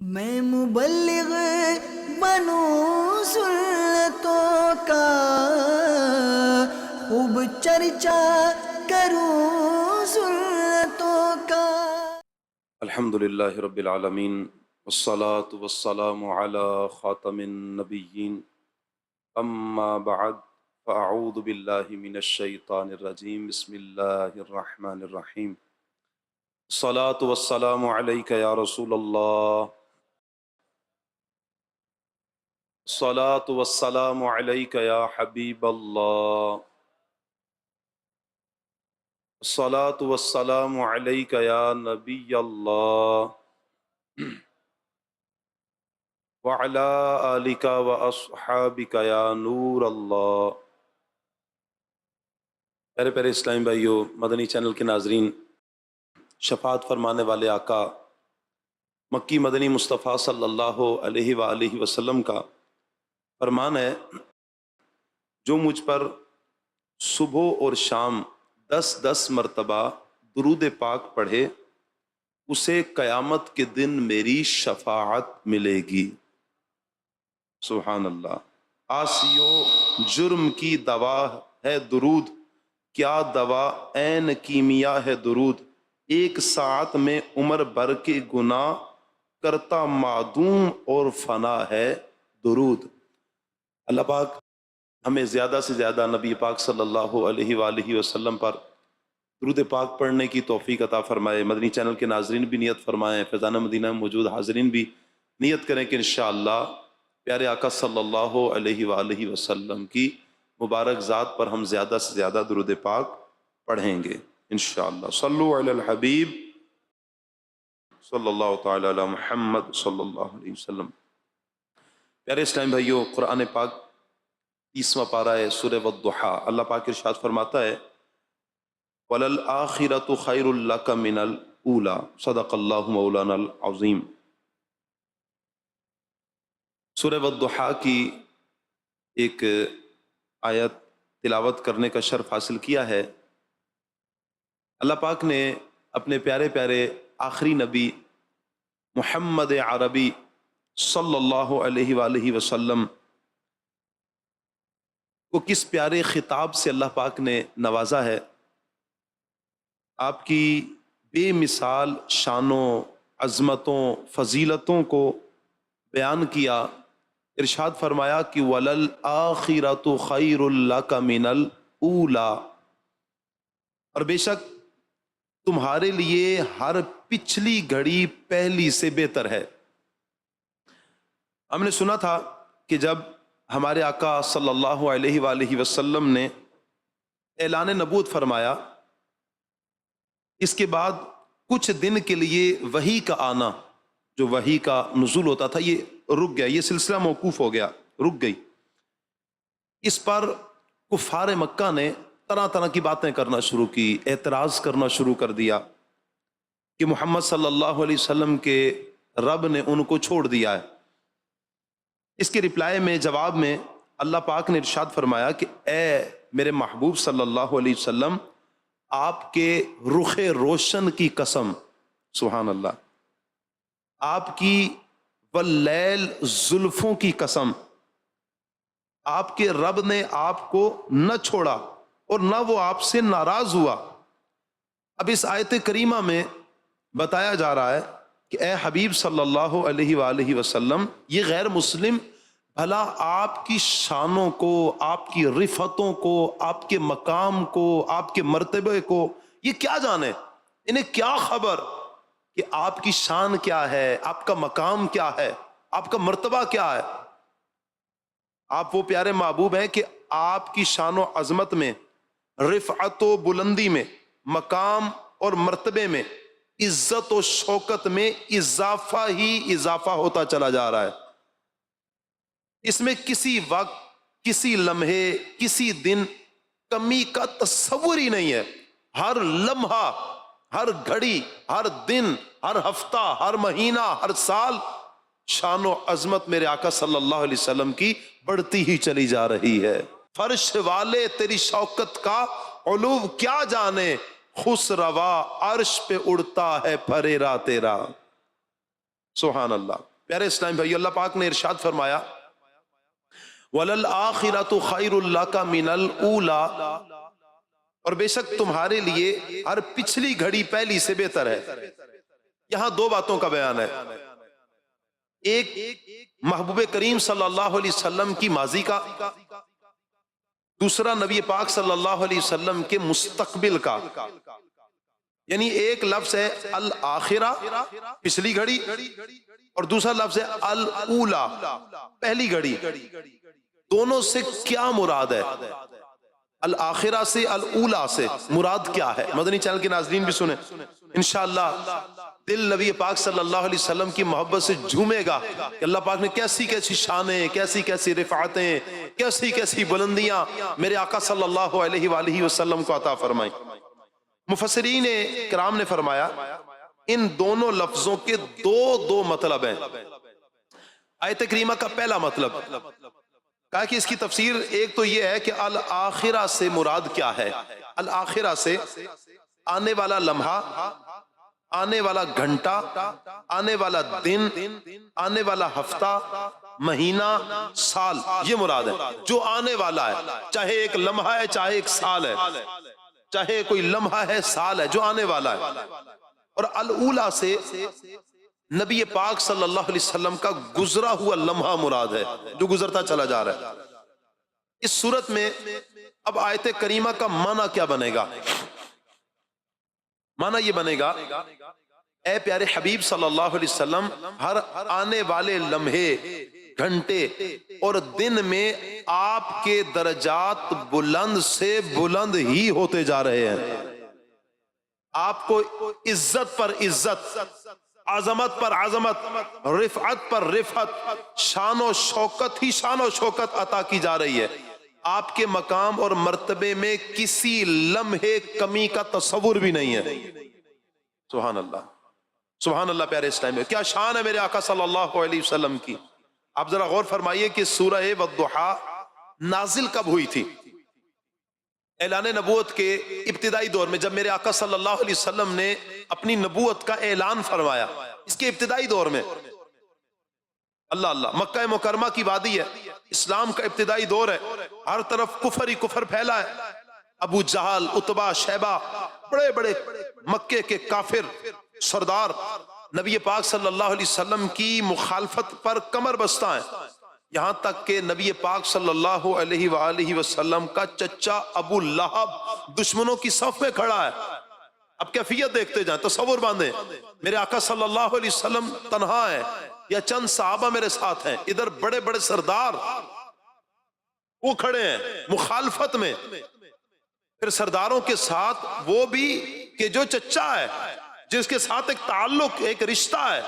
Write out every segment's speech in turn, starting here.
میں مبلغ بنوں سنتوں کا، خوب چرچا کروں سنتوں کا۔ الحمدللہ رب العالمین والصلاة والسلام علی خاتم النبیین، اما بعد فاعوذ باللہ من الشیطان الرجیم، بسم اللہ الرحمن الرحیم۔ الصلاة والسلام علیک یا رسول اللہ، الصلاة والسلام علیک یا حبیب اللہ، الصلاة والسلام علیک یا نبی اللہ، وعلى آلك وأصحابك یا نور اللہ۔ پیارے پیارے اسلامی بھائیو، مدنی چینل کے ناظرین، شفاعت فرمانے والے آقا مکی مدنی مصطفیٰ صلی اللہ علیہ وآلہ وسلم کا فرمان ہے، جو مجھ پر صبح اور شام 10 مرتبہ درود پاک پڑھے، اسے قیامت کے دن میری شفاعت ملے گی۔ سبحان اللہ۔ آسیو جرم کی دوا ہے درود، کیا دوا عین کیمیا ہے درود، ایک ساعت میں عمر بھر کے گناہ کرتا معدوم اور فنا ہے درود۔ اللہ پاک ہمیں زیادہ سے زیادہ نبی پاک صلی اللہ علیہ وآلہ وسلم پر درود پاک پڑھنے کی توفیق عطا فرمائے۔ مدنی چینل کے ناظرین بھی نیت فرمائیں، فیضان مدینہ میں موجود حاضرین بھی نیت کریں کہ انشاءاللہ پیارے آقا صلی اللہ علیہ وآلہ وسلم کی مبارک ذات پر ہم زیادہ سے زیادہ درود پاک پڑھیں گے انشاءاللہ۔ صلو علی الحبیب صلی اللہ تعالی علی محمد صلی اللہ علیہ وسلم۔ پیارے اسلامی بھائیو، قرآن پاک 30واں پارہ ہے، سورہ والضحیٰ۔ اللہ پاک ارشاد فرماتا ہے، وَلَلْآخِرَةُ خَيْرٌ لَكَ مِنَ الْأُولَى صدق اللہ مولانا العظیم۔ سورہ والضحیٰ کی ایک آیت تلاوت کرنے کا شرف حاصل کیا ہے۔ اللہ پاک نے اپنے پیارے پیارے آخری نبی محمد عربی صلی اللہ علیہ وآلہ وسلم کو کس پیارے خطاب سے اللہ پاک نے نوازا ہے۔ آپ کی بے مثال شانوں، عظمتوں، فضیلتوں کو بیان کیا۔ ارشاد فرمایا کہ وَلَلْآخِرَةُ خَيْرٌ لَكَ مِنَ الْأُولَى، اور بے شک تمہارے لیے ہر پچھلی گھڑی پہلی سے بہتر ہے۔ ہم نے سنا تھا کہ جب ہمارے آقا صلی اللہ علیہ وآلہ وسلم نے اعلان نبوت فرمایا، اس کے بعد کچھ دن کے لیے وحی کا آنا، جو وحی کا نزول ہوتا تھا، یہ رک گیا، یہ سلسلہ موقوف ہو گیا، رک گئی۔ اس پر کفار مکہ نے طرح طرح کی باتیں کرنا شروع کی، اعتراض کرنا شروع کر دیا کہ محمد صلی اللہ علیہ وسلم کے رب نے ان کو چھوڑ دیا ہے۔ اس کے رپلائی میں، جواب میں اللہ پاک نے ارشاد فرمایا کہ اے میرے محبوب صلی اللہ علیہ وسلم، آپ کے رخ روشن کی قسم، سبحان اللہ، آپ کی واللیل زلفوں کی قسم، آپ کے رب نے آپ کو نہ چھوڑا اور نہ وہ آپ سے ناراض ہوا۔ اب اس آیت کریمہ میں بتایا جا رہا ہے کہ اے حبیب صلی اللہ علیہ وآلہ وسلم، یہ غیر مسلم بھلا آپ کی شانوں کو، آپ کی رفتوں کو، آپ کے مقام کو، آپ کے مرتبے کو یہ کیا جانے؟ انہیں کیا خبر کہ آپ کی شان کیا ہے، آپ کا مقام کیا ہے، آپ کا مرتبہ کیا ہے؟ آپ وہ پیارے محبوب ہیں کہ آپ کی شان و عظمت میں، رفعت و بلندی میں، مقام اور مرتبے میں، عزت و شوکت میں اضافہ ہی اضافہ ہوتا چلا جا رہا ہے۔ اس میں کسی وقت، کسی لمحے، کسی دن کمی کا تصور ہی نہیں ہے۔ ہر لمحہ، ہر گھڑی، ہر دن، ہر ہفتہ، ہر مہینہ، ہر سال شان و عظمت میرے آقا صلی اللہ علیہ وسلم کی بڑھتی ہی چلی جا رہی ہے۔ فرش والے تیری شوکت کا علو کیا جانے، خسروا عرش پہ اڑتا ہے پھریرا تیرا۔ سبحان اللہ۔ پیارے اسلام بھائی، اللہ پاک نے ارشاد فرمایا وَلَلْآخِرَةُ خَيْرٌ لَكَ مِنَ الْأُولَى، اور بے شک تمہارے لیے ہر پچھلی گھڑی پہلی سے بہتر ہے۔ یہاں دو باتوں کا بیان ہے، ایک محبوب کریم صلی اللہ علیہ وسلم کی ماضی کا، دوسرا نبی پاک صلی اللہ علیہ وسلم کے مستقبل کا۔ یعنی ایک لفظ ہے الآخرہ پچھلی گھڑی، اور دوسرا لفظ ہے الاولا پہلی گھڑی۔ دونوں سے کیا مراد ہے؟ الآخرہ سے الاولا سے مراد کیا ہے؟ مدنی چینل کے ناظرین بھی سنیں، انشاءاللہ دل نبی پاک صلی اللہ علیہ وسلم کی محبت سے جھومے گا کہ اللہ پاک نے کیسی کیسی شانیں، کیسی کیسی رفعتیں، کیسی کیسی بلندیاں میرے آقا صلی اللہ علیہ وآلہ وسلم کو عطا فرمائیں۔ مفسرین کرام نے فرمایا ان دونوں لفظوں کے دو مطلب ہیں۔ آیت کریمہ کا پہلا مطلب کہا کہ اس کی تفسیر ایک تو یہ ہے کہ الآخرہ سے مراد کیا ہے؟ الآخرہ سے آنے والا لمحہ، آنے والا گھنٹہ، آنے والا دن، آنے والا ہفتہ، مہینہ، سال، یہ مراد ہے جو آنے والا ہے۔ چاہے ایک لمحہ ہے، چاہے ایک سال ہے، چاہے کوئی لمحہ ہے، سال ہے، جو آنے والا ہے۔ اور الاولا سے نبی پاک صلی اللہ علیہ وسلم کا گزرا ہوا لمحہ مراد ہے، جو گزرتا چلا جا رہا ہے۔ اس صورت میں اب آیت کریمہ کا معنی کیا بنے گا؟ معنی یہ بنے گا، اے پیارے حبیب صلی اللہ علیہ وسلم، ہر آنے والے لمحے، گھنٹے اور دن میں آپ کے درجات بلند سے بلند ہی ہوتے جا رہے ہیں۔ آپ کو عزت پر عزت، عظمت پر عظمت، رفعت پر رفعت، شان و شوکت ہی شان و شوکت عطا کی جا رہی ہے۔ آپ کے مقام اور مرتبے میں کسی لمحے کمی کا تصور بھی نہیں ہے۔ سبحان اللہ، سبحان اللہ۔ پیارے اسلام میں کیا شان ہے میرے آقا صلی اللہ علیہ وسلم کی۔ آپ ذرا غور فرمائیے کہ سورہ والضحیٰ نازل کب ہوئی تھی؟ اعلان نبوت کے ابتدائی دور میں، جب میرے آقا صلی اللہ علیہ وسلم نے اپنی نبوت کا اعلان فرمایا، اس کے ابتدائی دور میں۔ اللہ اللہ، مکہ مکرمہ کی وادی ہے، اسلام کا ابتدائی دور ہے، ہر طرف کفر ہی کفر پھیلا ہے۔ ابو جہل، عتبہ، شیبہ، بڑے بڑے مکے کے کافر سردار نبی پاک صلی اللہ علیہ وسلم کی مخالفت پر کمر بستہ ہیں، یہاں تک کہ نبی پاک صلی اللہ علیہ وآلہ وسلم کا چچا ابو لہب دشمنوں کی صف میں کھڑا ہے۔ اب کیفیت دیکھتے جائیں، تصور باندھیں، میرے آقا صلی اللہ علیہ وسلم تنہا ہے یا چند صحابہ میرے ساتھ ہیں، ادھر بڑے بڑے سردار وہ کھڑے ہیں مخالفت میں، پھر سرداروں کے ساتھ وہ بھی کہ جو چچا ہے، جس کے ساتھ ایک تعلق، ایک رشتہ ہے،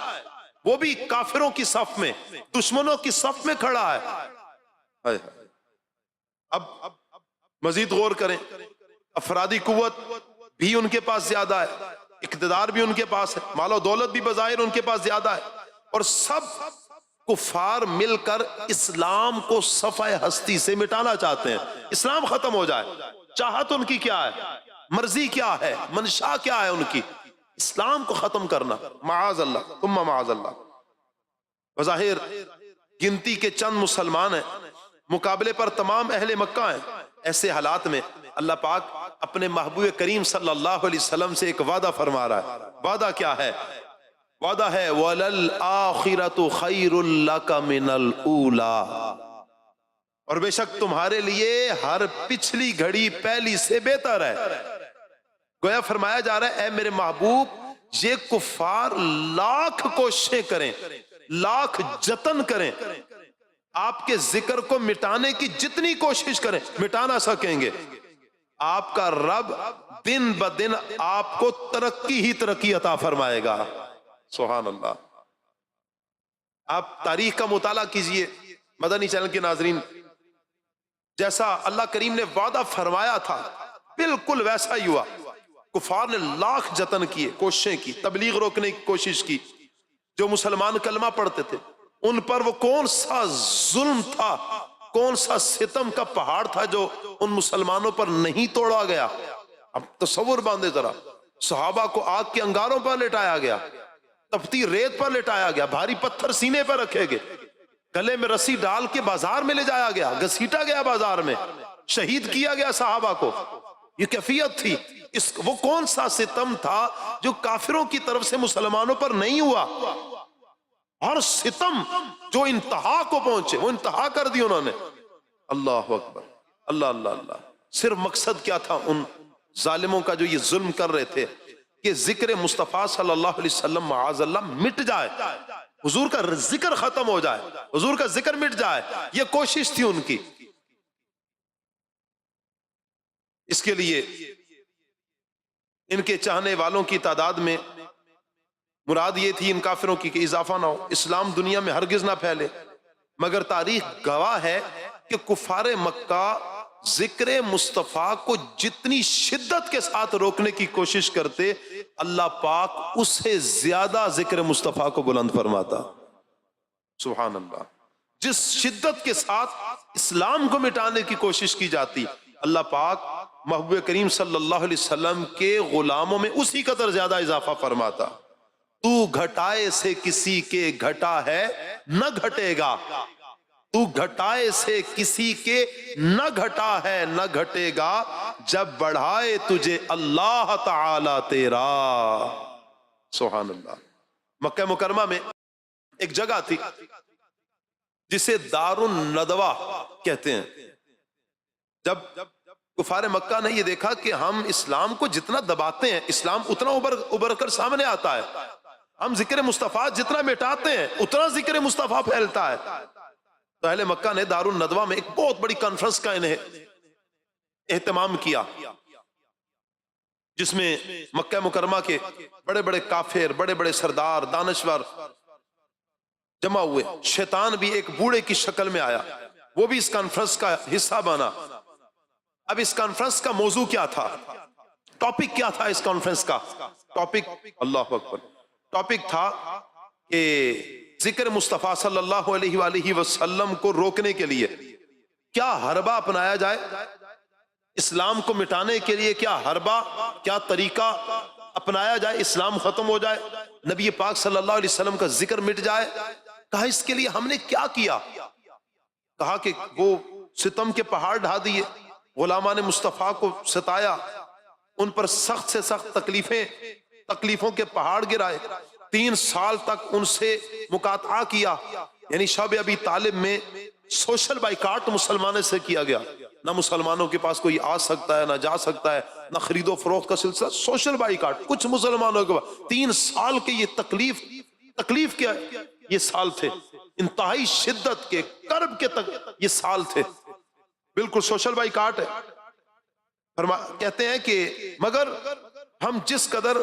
وہ بھی کافروں کی صف میں، دشمنوں کی صف میں کھڑا ہے۔ اب مزید غور کریں، افرادی قوت بھی ان کے پاس زیادہ ہے، اقتدار بھی ان کے پاس ہے، مال و دولت بھی بظاہر ان کے پاس زیادہ ہے، اور سب کفار مل کر اسلام کو صفحہ ہستی سے مٹانا چاہتے ہیں، اسلام ختم ہو جائے۔ چاہت ان کی کیا ہے؟ مرضی کیا ہے؟ منشا کیا ہے ان کی؟ اسلام کو ختم کرنا، معاذ اللہ ثم معاذ اللہ۔ بظاہر گنتی کے چند مسلمان ہیں، مقابلے پر تمام اہل مکہ ہیں۔ ایسے حالات میں اللہ پاک اپنے محبوب کریم صلی اللہ علیہ وسلم سے ایک وعدہ فرما رہا ہے۔ وعدہ کیا ہے؟ وعدہ ہے وَلَلْآخِرَةُ خَيْرٌ لَكَ مِنَ الْأُولَى، اور بے شک تمہارے لیے ہر پچھلی گھڑی پہلی سے بہتر ہے۔ گویا فرمایا جا رہا ہے، اے میرے محبوب، یہ کفار لاکھ کوششیں کریں، لاکھ جتن کریں، آپ کے ذکر کو مٹانے کی جتنی کوشش کریں، مٹا نہ سکیں گے۔ آپ کا رب دن بدن آپ کو ترقی ہی ترقی عطا فرمائے گا۔ سبحان اللہ۔ آپ تاریخ کا مطالعہ کیجئے مدنی چینل کے ناظرین، جیسا اللہ کریم نے وعدہ فرمایا تھا بالکل ویسا ہی ہوا۔ کفار نے لاکھ جتن کیے، کوششیں کی، تبلیغ روکنے کی کوشش کی۔ جو مسلمان کلمہ پڑھتے تھے ان پر وہ کون سا ظلم تھا، کون سا ستم کا پہاڑ تھا جو ان مسلمانوں پر نہیں توڑا گیا۔ اب تصور باندھے ذرا، صحابہ کو آگ کے انگاروں پر لٹایا گیا، تپتی ریت پر لٹایا گیا، بھاری پتھر سینے پر رکھے گئے، گلے میں رسی ڈال کے بازار میں لے جایا گیا، گھسیٹا گیا بازار میں، شہید کیا گیا صحابہ کو. یہ کیفیت تھی. وہ کون سا ستم تھا جو کافروں کی طرف سے مسلمانوں پر نہیں ہوا؟ اور ستم جو انتہا کو پہنچے، وہ انتہا کر دی انہوں نے. اللہ اکبر، اللہ اللہ اللہ. صرف مقصد کیا تھا ان ظالموں کا جو یہ ظلم کر رہے تھے؟ کہ ذکر مصطفیٰ صلی اللہ علیہ وسلم معاذ اللہ مٹ جائے، حضور کا ذکر ختم ہو جائے، حضور کا ذکر مٹ جائے. یہ کوشش تھی ان کی. اس کے لیے ان کے چاہنے والوں کی تعداد میں مراد یہ تھی ان کافروں کی کہ اضافہ نہ ہو، اسلام دنیا میں ہرگز نہ پھیلے. مگر تاریخ گواہ ہے کہ کفار مکہ ذکر مصطفیٰ کو جتنی شدت کے ساتھ روکنے کی کوشش کرتے، اللہ پاک اس سے زیادہ ذکر مصطفیٰ کو بلند فرماتا. سبحان اللہ. جس شدت کے ساتھ اسلام کو مٹانے کی کوشش کی جاتی، اللہ پاک محبوب کریم صلی اللہ علیہ وسلم کے غلاموں میں اسی قدر زیادہ اضافہ فرماتا. تو گھٹائے سے کسی کے گھٹا ہے نہ گھٹے گا، تو گھٹائے سے کسی کے نہ گھٹا ہے نہ گھٹے گا، جب بڑھائے تجھے اللہ تعالی تیرا. سبحان اللہ. مکہ مکرمہ میں ایک جگہ تھی جسے دار الندوہ کہتے ہیں. جب کفار مکہ نے یہ دیکھا کہ ہم اسلام کو جتنا دباتے ہیں، اسلام اتنا ابھر کر سامنے آتا ہے، ہم ذکر مصطفیٰ جتنا مٹاتے ہیں اتنا ذکر مصطفیٰ پھیلتا ہے. تو اہل مکہ نے دار الندوہ میں ایک بہت بڑی کانفرنس کا انہیں اہتمام کیا، جس میں مکہ مکرمہ کے بڑے بڑے کافر، بڑے بڑے سردار، دانشور جمع ہوئے. شیطان بھی ایک بوڑھے کی شکل میں آیا، وہ بھی اس کانفرنس کا حصہ بنا. اب اس کانفرنس کا موضوع کیا تھا؟ ٹاپک کیا تھا اس کانفرنس کا؟ ٹاپک، اللہ اکبر، ٹاپک تھا کہ ذکر مصطفیٰ صلی اللہ علیہ وآلہ وسلم کو روکنے کے لیے کیا حربہ اپنایا جائے، اسلام کو مٹانے کے لیے کیا حربہ، کیا طریقہ اپنایا جائے، اسلام ختم ہو جائے، نبی پاک صلی اللہ علیہ وسلم کا ذکر مٹ جائے. کہا اس کے لیے ہم نے کیا کیا؟ کہا کہ وہ ستم کے پہاڑ ڈھا دیے، غلامان مصطفیٰ کو ستایا، ان پر سخت سے سخت تکلیفوں کے پہاڑ گرائے، 3 سال تک ان سے مقاطعہ کیا. یعنی شب ابی طالب میں سوشل بائیکاٹ مسلمانوں سے کیا گیا، نہ مسلمانوں کے پاس کوئی آ سکتا ہے، نہ جا سکتا ہے، نہ خرید و فروخت کا سلسلہ، سوشل بائیکاٹ. کچھ مسلمانوں کے پاس 3 سال کے یہ تکلیف کے یہ سال تھے، انتہائی شدت کے کرب کے تک یہ سال تھے، بالکل سوشل بائیکاٹ ہے. کہتے ہیں کہ مگر ہم جس قدر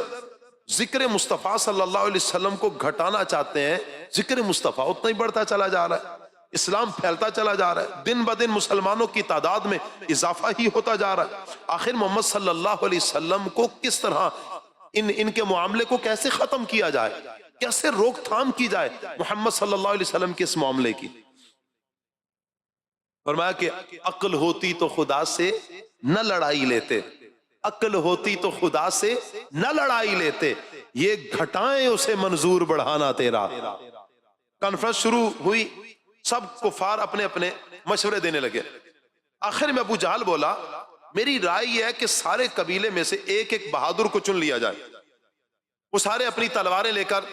ذکر مصطفیٰ صلی اللہ علیہ وسلم کو گھٹانا چاہتے ہیں، ذکر مصطفیٰ اتنا ہی بڑھتا چلا جا رہا ہے، اسلام پھیلتا چلا جا رہا ہے، دن بدن مسلمانوں کی تعداد میں اضافہ ہی ہوتا جا رہا ہے. آخر محمد صلی اللہ علیہ وسلم کو کس طرح ان کے معاملے کو کیسے ختم کیا جائے، کیسے روک تھام کی جائے محمد صلی اللہ علیہ وسلم کے اس معاملے کی؟ فرمایا کہ عقل ہوتی تو خدا سے نہ لڑائی لیتے، عقل ہوتی تو خدا سے نہ لڑائی لیتے، یہ گھٹائیں اسے منظور بڑھانا تیرا. کانفرنس شروع ہوئی، سب کفار اپنے اپنے مشورے دینے لگے. آخر میں ابو جہل بولا، میری رائے یہ ہے کہ سارے قبیلے میں سے ایک ایک بہادر کو چن لیا جائے، وہ سارے اپنی تلواریں لے کر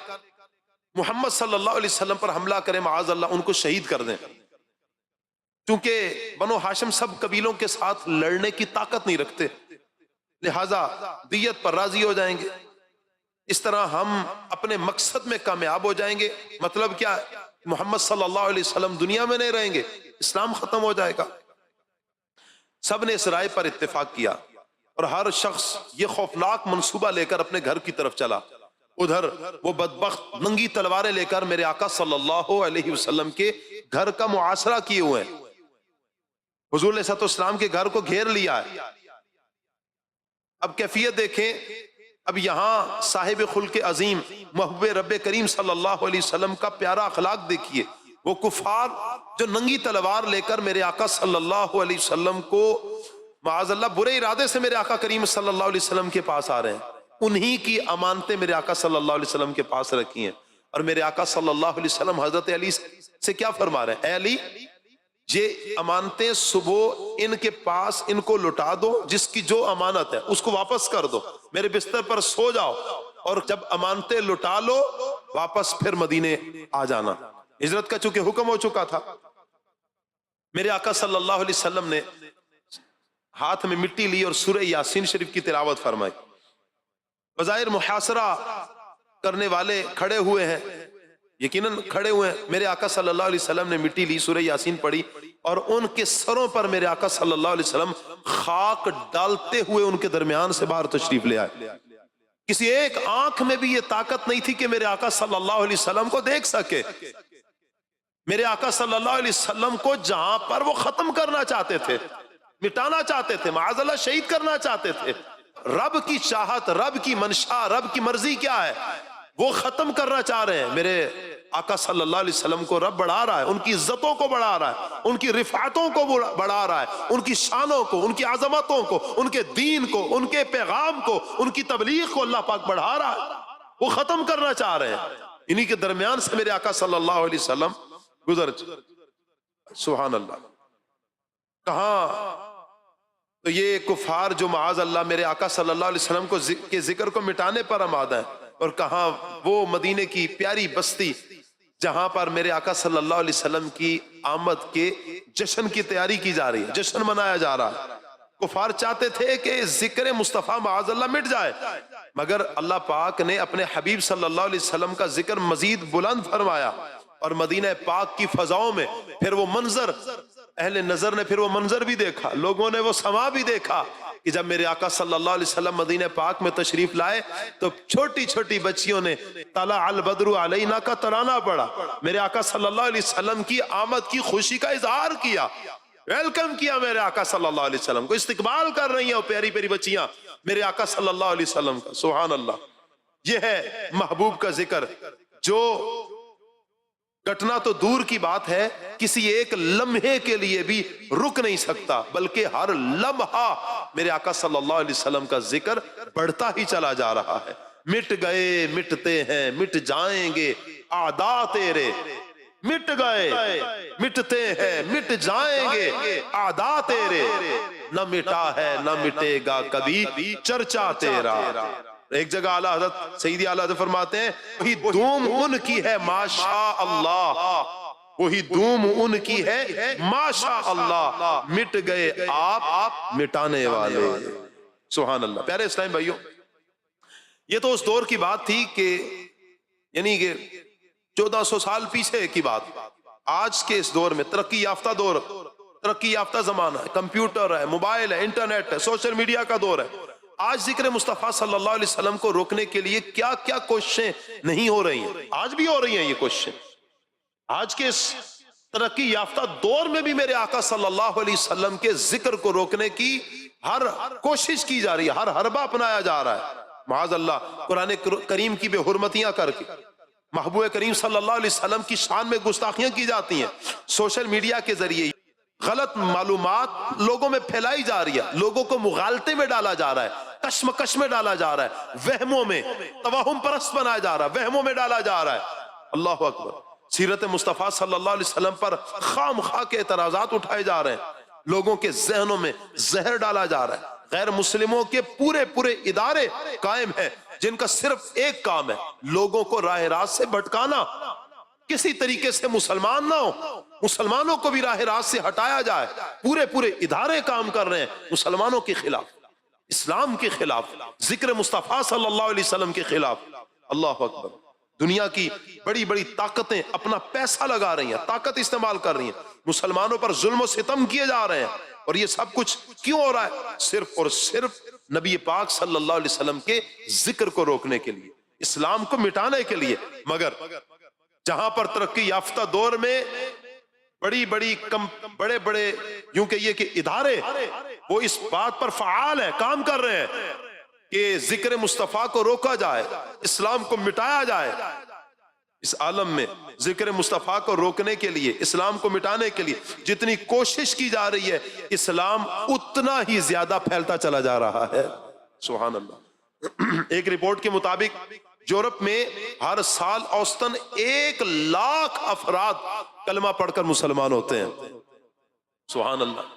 محمد صلی اللہ علیہ وسلم پر حملہ کریں، معاذ اللہ ان کو شہید کر دیں. کیونکہ بنو ہاشم سب قبیلوں کے ساتھ لڑنے کی طاقت نہیں رکھتے، لہذا دیت پر راضی ہو جائیں گے، اس طرح ہم اپنے مقصد میں کامیاب ہو جائیں گے. مطلب کیا؟ محمد صلی اللہ علیہ وسلم دنیا میں نہیں رہیں گے، اسلام ختم ہو جائے گا. سب نے اس رائے پر اتفاق کیا اور ہر شخص یہ خوفناک منصوبہ لے کر اپنے گھر کی طرف چلا. ادھر وہ بدبخت ننگی تلواریں لے کر میرے آقا صلی اللہ علیہ وسلم کے گھر کا محاصرہ کیے ہوئے ہیں. حضور علیہ السلام کے گھر کو گھیر لیا ہے. اب کیفیت دیکھیں، اب یہاں صاحب خلق عظیم محبوب رب کریم صلی اللہ علیہ وسلم کا پیارا اخلاق دیکھیے. وہ کفار جو ننگی تلوار لے کر میرے آقا صلی اللہ علیہ وسلم کو معاذ اللہ برے ارادے سے میرے آقا کریم صلی اللہ علیہ وسلم کے پاس آ رہے ہیں، انہی کی امانتیں میرے آقا صلی اللہ علیہ وسلم کے پاس رکھی ہیں. اور میرے آقا صلی اللہ علیہ وسلم حضرت علی سے کیا فرما رہے ہیں؟ اے علی، یہ امانتیں صبح ان کے پاس ان کو لٹا دو، جس کی جو امانت ہے اس کو واپس کر دو، میرے بستر پر سو جاؤ، اور جب امانتیں لٹا لو واپس پھر مدینے آ جانا. ہجرت کا چونکہ حکم ہو چکا تھا، میرے آقا صلی اللہ علیہ وسلم نے ہاتھ میں مٹی لی اور سورہ یاسین شریف کی تلاوت فرمائی. بظاہر محاصرہ کرنے والے کھڑے ہوئے ہیں، یقیناً کھڑے ہوئے ہیں. میرے آقا صلی اللہ علیہ وسلم نے مٹی لی، سورہ یاسین پڑھی، اور ان کے سروں پر میرے آقا صلی اللہ علیہ وسلم خاک ڈالتے ہوئے ان کے درمیان سے باہر تشریف لے آئے. کسی ایک آنکھ میں بھی یہ طاقت نہیں تھی کہ میرے آقا صلی اللہ علیہ وسلم کو دیکھ سکے. میرے آقا صلی اللہ علیہ وسلم کو جہاں پر وہ ختم کرنا چاہتے تھے، مٹانا چاہتے تھے، معاذ اللہ شہید کرنا چاہتے تھے، رب کی چاہت، رب کی منشا، رب کی مرضی کیا ہے، وہ ختم کرنا چاہ رہے ہیں. میرے آقا صلی اللہ علیہ وسلم کو رب بڑھا رہا ہے، ان کی عزتوں کو بڑھا رہا ہے، ان کی رفعتوں کو بڑھا رہا ہے، ان کی شانوں کو، ان کی عظمتوں کو، ان کے دین کو، ان کے پیغام کو، ان کی تبلیغ کو اللہ پاک بڑھا رہا ہے. وہ ختم کرنا چاہ رہے ہیں. انہی کے درمیان سے میرے آقا صلی اللہ علیہ وسلم گزر. سبحان اللہ. کہاں تو یہ کفار جو معاذ اللہ میرے آقا صلی اللہ علیہ وسلم کے ذکر کو مٹانے پر آمادہ ہیں، اور کہاں وہ مدینے کی پیاری بستی جہاں پر میرے آقا صلی اللہ علیہ وسلم کی آمد کے جشن کی تیاری کی جا رہی ہے، جشن منایا جا رہا ہے. کفار چاہتے تھے کہ ذکر مصطفیٰ معاذ اللہ مٹ جائے، مگر اللہ پاک نے اپنے حبیب صلی اللہ علیہ وسلم کا ذکر مزید بلند فرمایا. اور مدینہ پاک کی فضاؤں میں پھر وہ منظر، اہل نظر نے پھر وہ منظر بھی دیکھا، لوگوں نے وہ سما بھی دیکھا کہ جب میرے آقا صلی اللہ علیہ وسلم مدینہ پاک میں تشریف لائے تو چھوٹی چھوٹی بچیوں نے طلع البدر علینا کا ترانہ پڑھا، میرے آقا صلی اللہ علیہ وسلم کی آمد کی خوشی کا اظہار کیا، ویلکم کیا میرے آقا صلی اللہ علیہ وسلم کو. استقبال کر رہی ہیں وہ پیاری پیاری بچیاں میرے آقا صلی اللہ علیہ وسلم کا. سبحان اللہ. یہ ہے محبوب کا ذکر جو گھٹنا تو دور کی بات ہے، کسی ایک لمحے کے لیے بھی رک نہیں سکتا، بلکہ ہر لمحہ میرے آقا صلی اللہ علیہ وسلم کا ذکر بڑھتا ہی چلا جا رہا ہے. مٹ گئے مٹتے ہیں مٹ جائیں گے اعداء تیرے، مٹ گئے مٹتے ہیں مٹ جائیں گے اعداء تیرے، نہ مٹا ہے نہ مٹے گا کبھی چرچا تیرا. ایک جگہ اعلیٰ حضرت سیدی اعلیٰ حضرت فرماتے ہیں وہی دوم ان کی ہے ماشاء اللہ، وہی دوم ان کی ہے ماشاء اللہ، مٹ گئے آپ مٹانے والے. سبحان اللہ. پیارے اسلام بھائیوں، یہ تو اس دور کی بات تھی کہ یعنی کہ 1400 سال پیچھے کی بات. آج کے اس دور میں ترقی یافتہ دور، ترقی یافتہ زمانہ ہے، کمپیوٹر ہے، موبائل ہے، انٹرنیٹ ہے، سوشل میڈیا کا دور ہے. آج ذکر مصطفیٰ صلی اللہ علیہ وسلم کو روکنے کے لیے کیا کیا کوششیں نہیں ہو رہی ہیں، آج بھی ہو رہی ہیں یہ کوششیں. آج کے اس ترقی یافتہ دور میں بھی میرے آقا صلی اللہ علیہ وسلم کے ذکر کو روکنے کی ہر کوشش کی جا رہی ہے، ہر حربہ اپنایا جا رہا ہے. معاذ اللہ قرآن کریم کی بے حرمتیاں کر کے محبوب کریم صلی اللہ علیہ وسلم کی شان میں گستاخیاں کی جاتی ہیں، سوشل میڈیا کے ذریعے غلط معلومات لوگوں میں پھیلائی جا رہی ہے، لوگوں کو مغالطے میں ڈالا جا رہا ہے، کشمکش میں ڈالا جا رہا ہے، وہموں میں توہم پرست بنایا جا رہا ہے، وہموں میں ڈالا جا رہا ہے. اللہ اکبر. سیرت مصطفیٰ صلی اللہ علیہ وسلم پر خام خواہ کے اعتراضات اٹھائے جا رہے ہیں، لوگوں کے ذہنوں میں زہر ڈالا جا رہا ہے. غیر مسلموں کے پورے پورے ادارے قائم ہیں جن کا صرف ایک کام ہے لوگوں کو راہ راست سے بھٹکانا، کسی طریقے سے مسلمان نہ ہو، مسلمانوں کو بھی راہ راست سے ہٹایا جائے. پورے پورے ادارے کام کر رہے ہیں مسلمانوں کے خلاف، اسلام کے خلاف، ذکر مصطفیٰ صلی اللہ علیہ وسلم کے خلاف. اللہ اکبر. دنیا کی بڑی بڑی طاقتیں اپنا پیسہ لگا رہی ہیں، طاقت استعمال کر رہی ہیں، مسلمانوں پر ظلم و ستم کیے جا رہے ہیں. اور یہ سب کچھ کیوں ہو رہا ہے؟ صرف اور صرف نبی پاک صلی اللہ علیہ وسلم کے ذکر کو روکنے کے لیے، اسلام کو مٹانے کے لیے. مگر جہاں پر ترقی یافتہ دور میں بڑے بڑے یوں کہیے کہ ادارے وہ اس بات پر فعال ہیں، کام کر رہے ہیں کہ ذکر مصطفیٰ کو روکا جائے، اسلام کو مٹایا جائے. اس عالم میں ذکر مصطفیٰ کو روکنے کے لیے، اسلام کو مٹانے کے لیے جتنی کوشش کی جا رہی ہے، اسلام اتنا ہی زیادہ پھیلتا چلا جا رہا ہے. سبحان اللہ. ایک رپورٹ کے مطابق یورپ میں ہر سال اوسطاً 1,00,000 افراد کلمہ پڑھ کر مسلمان ہوتے ہیں. سبحان اللہ.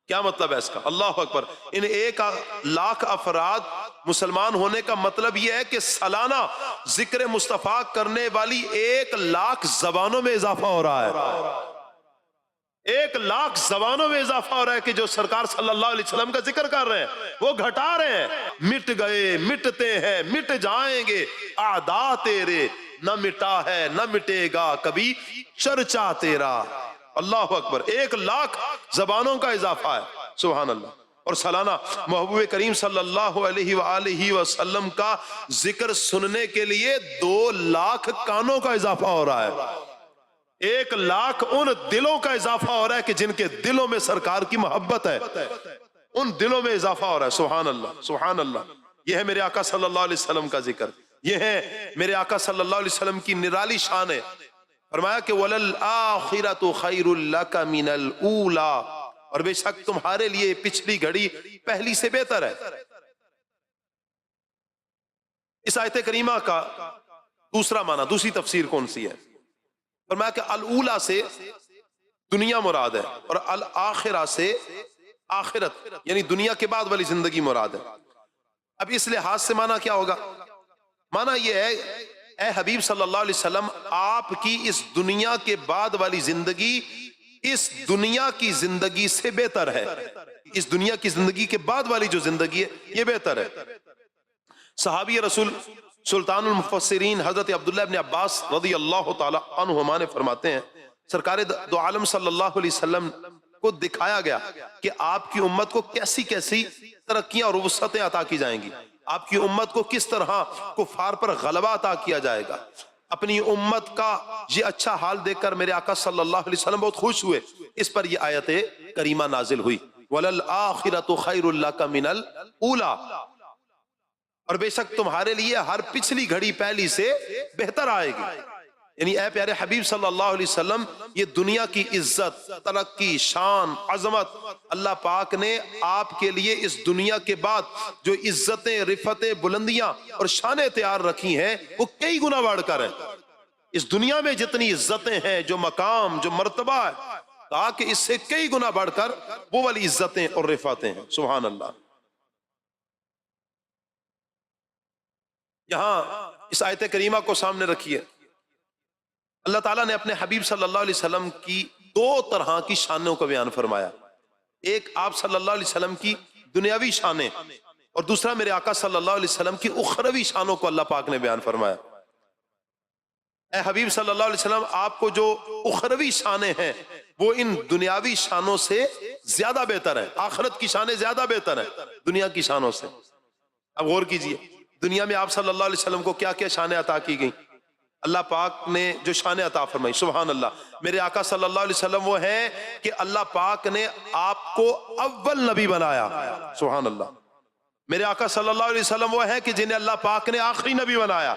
کیا مطلب ہے اس کا؟ اللہ اکبر. ان 1,00,000 افراد مسلمان ہونے کا مطلب یہ ہے کہ سالانہ ذکر مصطفیٰ کرنے والی 1,00,000 زبانوں میں اضافہ ہو رہا ہے. 1,00,000 زبانوں میں اضافہ ہو رہا ہے کہ جو سرکار صلی اللہ علیہ وسلم کا ذکر کر رہے ہیں وہ گھٹا رہے ہیں. مٹ گئے، مٹتے ہیں، مٹ جائیں گے اعداء تیرے، نہ مٹا ہے نہ مٹے گا کبھی چرچا تیرا. اللہ اکبر. 1,00,000 زبانوں کا اضافہ ہے. سبحان اللہ. اور سالانہ محبوب کریم صلی اللہ علیہ وآلہ وسلم کا ذکر سننے کے لیے 2,00,000 کانوں کا اضافہ ہو رہا ہے. 1,00,000 ان دلوں کا اضافہ ہو رہا ہے کہ جن کے دلوں میں سرکار کی محبت ہے، ان دلوں میں اضافہ ہو رہا ہے. سبحان اللہ. سبحان اللہ. یہ ہے میرے آقا صلی اللہ علیہ وسلم کا ذکر. یہ ہے میرے آقا صلی اللہ علیہ وسلم کی نرالی شان ہے. فرمایا کہ وَلَلْآخِرَةُ خَيْرٌ لَكَ مِنَ الْأُولَى، اور بے شک تمہارے لیے پچھلی گھڑی پہلی سے بہتر ہے. اس آیت کریمہ کا دوسرا معنی، دوسری تفسیر کون سی ہے؟ فرمایا کہ الاولا سے دنیا مراد ہے اور الآخرہ سے آخرت یعنی دنیا کے بعد والی زندگی مراد ہے. اب اس لحاظ سے معنی کیا ہوگا؟ معنی یہ ہے اے حبیب صلی اللہ علیہ وسلم، آپ کی اس دنیا کے بعد والی زندگی اس دنیا کی زندگی سے بہتر ہے. اس دنیا کی زندگی کے بعد والی جو زندگی ہے یہ بہتر ہے. صحابی رسول سلطان المفسرین حضرت عبداللہ ابن عباس رضی اللہ تعالی عنہما نے فرماتے ہیں سرکار دو عالم صلی اللہ علیہ وسلم کو دکھایا گیا کہ آپ کی امت کو کیسی کیسی ترقیاں اور وسعتیں عطا کی جائیں گی، آپ کی امت کو کس طرح کفار پر غلبہ عطا کیا جائے گا. اپنی امت کا یہ اچھا حال دیکھ کر میرے آقا صلی اللہ علیہ وسلم بہت خوش ہوئے. اس پر یہ آیت کریمہ نازل ہوئی وَلَلْآخِرَةُ خَيْرٌ لَكَ مِنَ الْأُولَى، اور بے شک تمہارے لیے ہر پچھلی گھڑی پہلی سے بہتر آئے گی. یعنی اے پیارے حبیب صلی اللہ علیہ وسلم، یہ دنیا کی عزت، ترقی، شان، عظمت اللہ پاک نے آپ کے لیے اس دنیا کے بعد جو عزتیں، رفعتیں، بلندیاں اور شانیں تیار رکھی ہیں وہ کئی گنا بڑھ کر ہیں. اس دنیا میں جتنی عزتیں ہیں، جو مقام، جو مرتبہ ہے، کہا کہ اس سے کئی گنا بڑھ کر وہ والی عزتیں اور رفعتیں ہیں. سبحان اللہ. یہاں اس آیت کریمہ کو سامنے رکھیے. اللہ تعالیٰ نے اپنے حبیب صلی اللہ علیہ وسلم کی 2 طرح کی شانوں کو بیان فرمایا. ایک آپ صلی اللہ علیہ وسلم کی دنیاوی شانیں اور دوسرا میرے آقا صلی اللہ علیہ وسلم کی اخروی شانوں کو اللہ پاک نے بیان فرمایا. اے حبیب صلی اللہ علیہ وسلم، آپ کو جو اخروی شانیں ہیں وہ ان دنیاوی شانوں سے زیادہ بہتر ہیں. آخرت کی شانیں زیادہ بہتر ہیں دنیا کی شانوں سے. اب غور کیجئے، دنیا میں آپ صلی اللہ علیہ وسلم کو کیا کیا شانیں عطا کی گئیں؟ اللہ پاک نے جو شانیں عطا فرمائی، سبحان اللہ. میرے آقا صلی اللہ علیہ وسلم وہ ہیں کہ اللہ پاک نے آپ کو اول نبی بنایا. سبحان اللہ. میرے آقا صلی اللہ علیہ وسلم وہ ہیں کہ جنہیں اللہ پاک نے آخری نبی بنایا.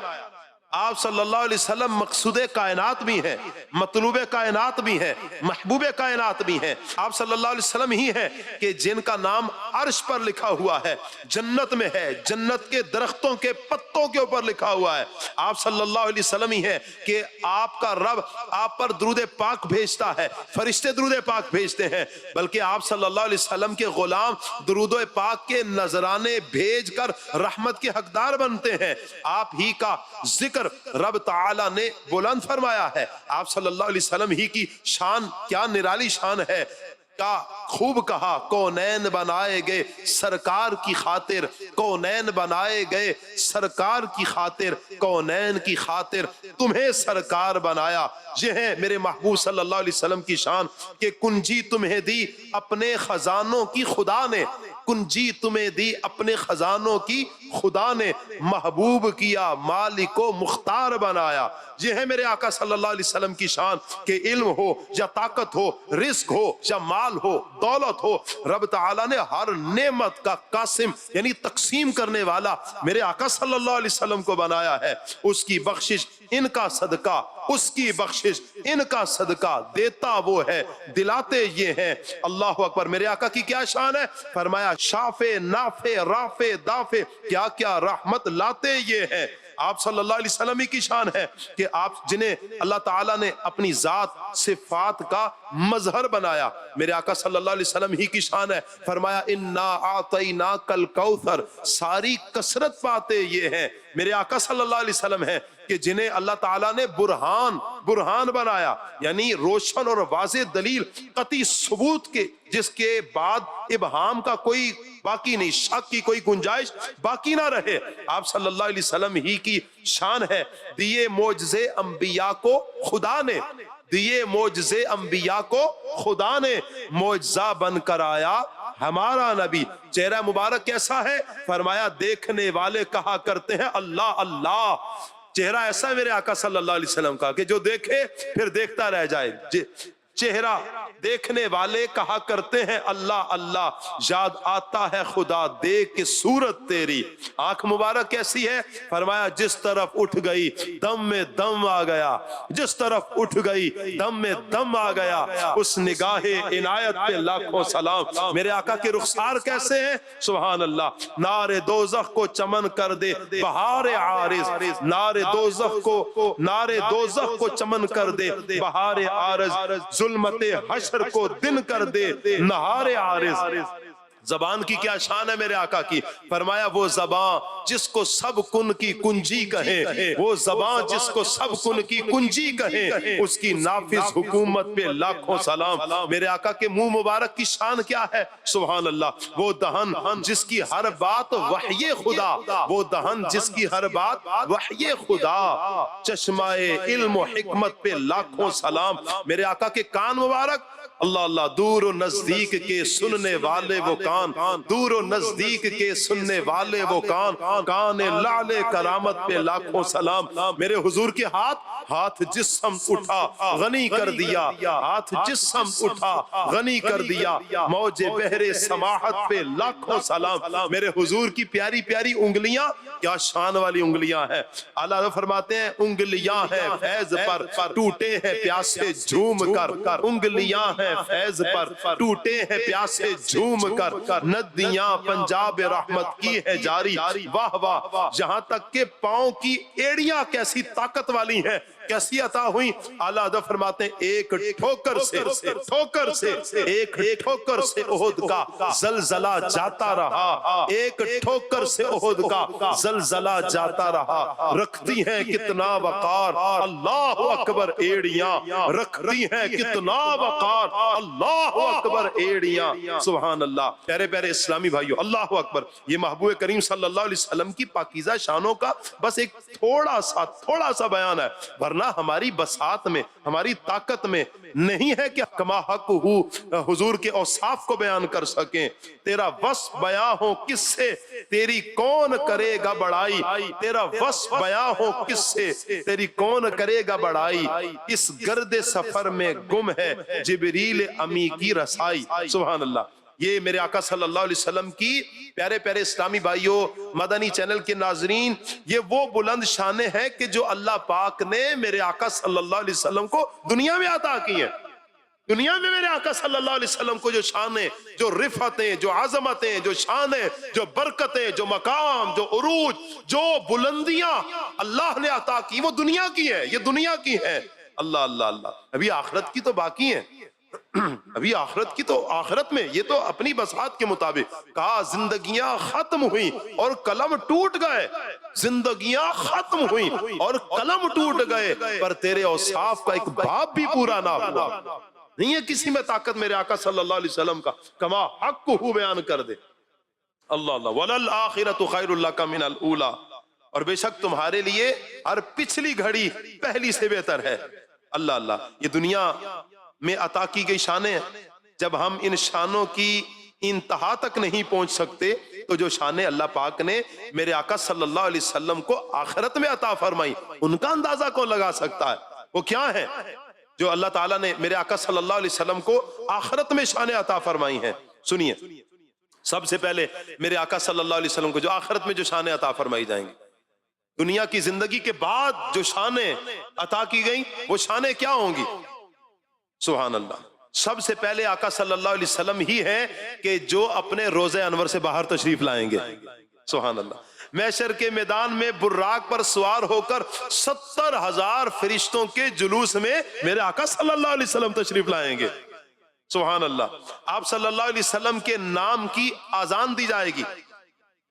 آپ صلی اللہ علیہ وسلم مقصود کائنات بھی ہیں، مطلوب کائنات بھی ہیں، محبوب کائنات بھی ہیں. آپ صلی اللہ علیہ وسلم ہی ہیں کہ جن کا نام عرش پر لکھا ہوا ہے، جنت میں ہے، جنت کے درختوں کے پتوں کے اوپر لکھا ہوا ہے. آپ صلی اللہ علیہ وسلم ہی ہیں کہ آپ کا رب آپ پر درود پاک بھیجتا ہے، فرشتے درود پاک بھیجتے ہیں، بلکہ آپ صلی اللہ علیہ وسلم کے غلام درود پاک کے نذرانے بھیج کر رحمت کے حقدار بنتے ہیں. آپ ہی کا ذکر رب تعالی نے بلند فرمایا ہے. آپ صلی اللہ علیہ وسلم ہی کی شان کیا نرالی شان ہے. کا خوب کہا کونین بنائے گئے سرکار کی خاطر، کونین بنائے گئے سرکار کی خاطر، کونین کی خاطر تمہیں سرکار بنایا. یہ ہے میرے محبوب صلی اللہ علیہ وسلم کی شان کہ کنجی تمہیں دی اپنے خزانوں کی خدا نے، کنجی تمہیں دی اپنے خزانوں کی خدا نے، محبوب کیا مالک و مختار بنایا. یہ ہے میرے آقا صلی اللہ علیہ وسلم کی شان کہ علم ہو یا طاقت ہو، رزق ہو یا مال ہو، دولت ہو، رب تعالیٰ نے ہر نعمت کا قاسم یعنی تقسیم کرنے والا میرے آقا صلی اللہ علیہ وسلم کو بنایا ہے. اس کی بخشش ان کا صدقہ، اس کی بخشش ان کا صدقہ، دیتا وہ ہے دلاتے یہ ہیں۔ اللہ اکبر۔ میرے آقا کی کیا شان ہے؟ فرمایا شافع نافع رافع دافع، کیا کیا رحمت لاتے یہ ہیں۔ آپ صلی اللہ علیہ وسلم کی شان ہے کہ آپ جنہیں اللہ تعالیٰ نے اپنی ذات صفات کا مظہر بنایا، میرے آقا صلی اللہ علیہ وسلم ہی کی شان ہے۔ فرمایا انا اعطیناک الکوثر، ساری کثرت پاتے یہ ہیں میرے آقا صلی اللہ علیہ وسلم ہیں کہ جنہیں اللہ تعالیٰ نے برہان بنایا، یعنی روشن اور واضح دلیل، قطعی ثبوت کے، جس کے بعد ابہام کا کوئی باقی نہیں، شک کی کوئی گنجائش باقی نہ رہے۔ آپ صلی اللہ علیہ وسلم ہی کی شان ہے۔ دیے معجزے انبیاء کو خدا نے، دیے معجزے انبیاء کو خدا نے، معجزہ بن کر آیا ہمارا نبی۔ چہرہ مبارک کیسا ہے؟ فرمایا دیکھنے والے کہا کرتے ہیں اللہ اللہ۔ چہرہ ایسا ہے میرے آقا صلی اللہ علیہ وسلم کا کہ جو دیکھے پھر دیکھتا رہ جائے۔ چہرہ دیکھنے والے کہا کرتے ہیں اللہ اللہ، یاد آتا ہے خدا دیکھ کے صورت تیری۔ آنکھ مبارک کیسی ہے؟ فرمایا جس طرف اٹھ گئی دم میں دم آ گیا، جس طرف اٹھ گئی دم میں دم آ گیا۔ اس نگاہ عنایت پہ لاکھوں سلام۔ میرے آقا کے رخسار کیسے ہیں؟ سبحان اللہ۔ نار دوزخ کو چمن کر دے بہار عارض، نار دوزخ کو چمن کر دے بہار عارض، ظلمت حشر کو دن کر دے نہار عارض۔ زبان کی کیا شان ہے میرے آقا کی؟ فرمایا وہ زبان جس کو سب کن کی کنجی کہیں، وہ زبان جس کو سب کن کی کنجی کہیں، اس کی نافذ حکومت پہ لاکھوں سلام۔ میرے آقا کے منہ مبارک کی شان کیا ہے؟ سبحان اللہ۔ وہ دہن جس کی ہر بات وحی خدا، وہ دہن جس کی ہر بات وحی خدا، چشمہ علم و حکمت پہ لاکھوں سلام۔ میرے آقا کے کان مبارک، اللہ اللہ، دور و نزدیک کے سننے والے وہ کان، دور و نزدیک کے سننے والے وہ کان، کان لعل کرامت پہ لاکھوں سلام۔ میرے حضور کے ہاتھ جس سمت اٹھا غنی کر دیا، ہاتھ جس سمت اٹھا غنی کر دیا، موج بحر سماحت پہ لاکھوں سلام۔ میرے حضور کی پیاری پیاری انگلیاں، کیا شان والی انگلیاں ہیں۔ اللہ فرماتے ہیں انگلیاں ہیں فیض پر ٹوٹے ہیں پیاسے جھوم کر، انگلیاں ہیں فیض پر ٹوٹے ہیں پیاسے جھوم کر، ندیاں پنجاب رحمت کی ہے جاری، واہ واہ، جہاں تک کہ پاؤں کی ایڑیاں کیسی طاقت والی ہیں، کیسی عطا ہوئی۔ اعلیٰ حضرت فرماتے ہیں ایک ٹھوکر سے احد کا زلزلہ جاتا رہا، ایک ٹھوکر سے احد کا زلزلہ جاتا رہا، رکھتی ہیں کتنا وقار اللہ اکبر ایڑیاں، رکھتی ہیں کتنا وقار اللہ اکبر ایڑیاں۔ سبحان اللہ۔ پیارے پیارے اسلامی بھائیو، اللہ اکبر۔ یہ محبوب کریم صلی اللہ علیہ وسلم کی پاکیزہ شانوں کا بس ایک تھوڑا سا بیان ہے، ورنہ ہماری بساط میں، ہماری طاقت میں نہیں ہے کہ کما حق ہو حضور کے اوصاف کو بیان کر سکیں۔ تیرا وصف بیان ہو کس سے، تیری کون کرے گا بڑائی، تیرا وصف بیان ہو کس سے، تیری کون کرے گا بڑائی، اس گرد سفر میں گم ہے جبریل امی کی رسائی۔ سبحان اللہ۔ یہ میرے آقا صلی اللہ علیہ وسلم کی پیارے پیارے اسلامی بھائیوں، مدنی چینل کے ناظرین، یہ وہ بلند شانیں ہیں کہ جو اللہ پاک نے میرے آقا صلی اللہ علیہ وسلم کو دنیا میں عطا کی ہیں۔ دنیا میں میرے آقا صلی اللہ علیہ وسلم کو جو شانیں، جو رفعتیں، جو عظمتیں، جو شانیں، جو برکتیں، جو مقام، جو عروج، جو بلندیاں اللہ نے عطا کی، وہ دنیا کی ہیں، یہ دنیا کی ہیں۔ اللہ اللہ اللہ۔ ابھی آخرت کی تو باقی ہیں، ابھی آخرت کی تو آخرت میں، یہ تو اپنی بساط کے مطابق کہا زندگیاں ختم ہوئیں اور قلم ٹوٹ گئے، زندگیاں ختم ہوئیں اور قلم ٹوٹ گئے، پر تیرے اوصاف کا ایک باب بھی پورا نہ ہوا۔ نہیں ہے کسی میں طاقت میرے آقا صلی اللہ علیہ وسلم کا کما حق کو بیان کر دے۔ اللہ اللہ۔ وَلَلْآخِرَةُ خَيْرٌ لَكَ مِنَ الْأُولَى، اور بے شک تمہارے لیے ہر پچھلی گھڑی پہلی سے بہتر ہے۔ اللہ اللہ۔ یہ دنیا میں عطا کی گئی شانیں، جب ہم ان شانوں کی انتہا تک نہیں پہنچ سکتے تو جو شانیں اللہ پاک نے میرے آقا صلی اللہ علیہ وسلم کو آخرت میں عطا فرمائی، ان کا اندازہ کون لگا سکتا ہے؟ وہ کیا ہے جو اللہ تعالیٰ نے میرے آقا صلی اللہ علیہ وسلم کو آخرت میں شانیں عطا فرمائی ہیں؟ سنیے، سب سے پہلے میرے آقا صلی اللہ علیہ وسلم کو جو آخرت میں جو شانیں عطا فرمائی جائیں گی، دنیا کی زندگی کے بعد جو شانیں عطا کی گئیں وہ شانیں کیا ہوں گی؟ سبحان اللہ. سب سے پہلے آقا صلی اللہ علیہ وسلم ہی ہیں کہ جو اپنے روضہ انور سے باہر تشریف لائیں گے. سبحان اللہ. محشر کے میدان میں براق پر سوار ہو کر 70,000 فرشتوں کے جلوس میں میرے آقا صلی اللہ علیہ وسلم تشریف لائیں گے. سبحان اللہ. آپ صلی اللہ علیہ وسلم کے نام کی آذان دی جائے گی.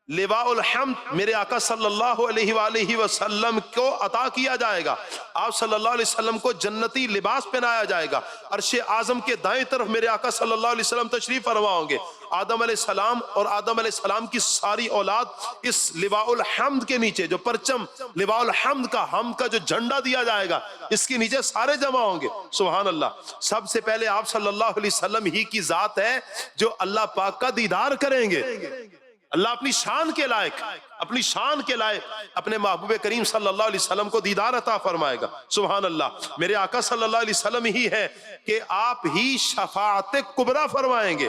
لواء الحمد میرے آقا صلی اللہ علیہ وآلہ وسلم کو عطا کیا جائے گا. آپ صلی اللہ علیہ وسلم کو جنتی لباس پہنایا جائے گا. عرش اعظم کے دائیں طرف میرے آقا صلی اللہ علیہ وسلم تشریف فرما ہوں گے. آدم علیہ السلام اور آدم علیہ السلام کی ساری اولاد اس لواء الحمد کے نیچے، جو پرچم لواء الحمد کا، حمد کا جو جھنڈا دیا جائے گا، اس کے نیچے سارے جمع ہوں گے. سبحان اللہ. سب سے پہلے آپ صلی اللہ علیہ وسلم ہی کی ذات ہے جو اللہ پاک کا دیدار کریں گے. اللہ اپنی شان کے لائق، اپنی شان کے لائق اپنے محبوب کریم صلی اللہ علیہ وسلم کو دیدار عطا فرمائے گا. سبحان اللہ. میرے آقا صلی اللہ علیہ وسلم ہی ہے کہ آپ ہی شفاعت کبریٰ فرمائیں گے.